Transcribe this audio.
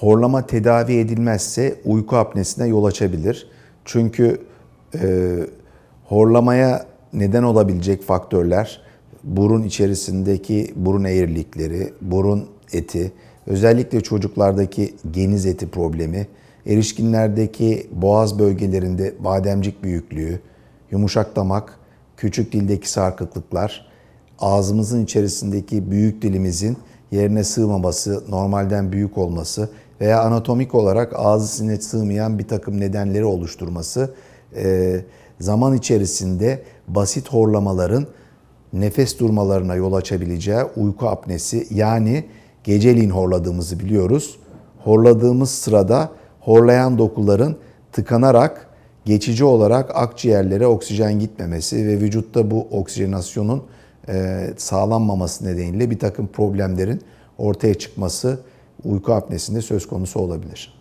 Horlama tedavi edilmezse uyku apnesine yol açabilir. Çünkü horlamaya neden olabilecek faktörler burun içerisindeki burun eğrilikleri, burun eti, özellikle çocuklardaki geniz eti problemi, erişkinlerdeki boğaz bölgelerinde bademcik büyüklüğü, yumuşak damak, küçük dildeki sarkıklıklar, ağzımızın içerisindeki büyük dilimizin yerine sığmaması, normalden büyük olması veya anatomik olarak ağzı içine sığmayan bir takım nedenleri oluşturması zaman içerisinde basit horlamaların nefes durmalarına yol açabileceği uyku apnesi, yani geceliğin horladığımızı biliyoruz. Horladığımız sırada horlayan dokuların tıkanarak geçici olarak akciğerlere oksijen gitmemesi ve vücutta bu oksijenasyonun sağlanmaması nedeniyle bir takım problemlerin ortaya çıkması uyku apnesinde söz konusu olabilir.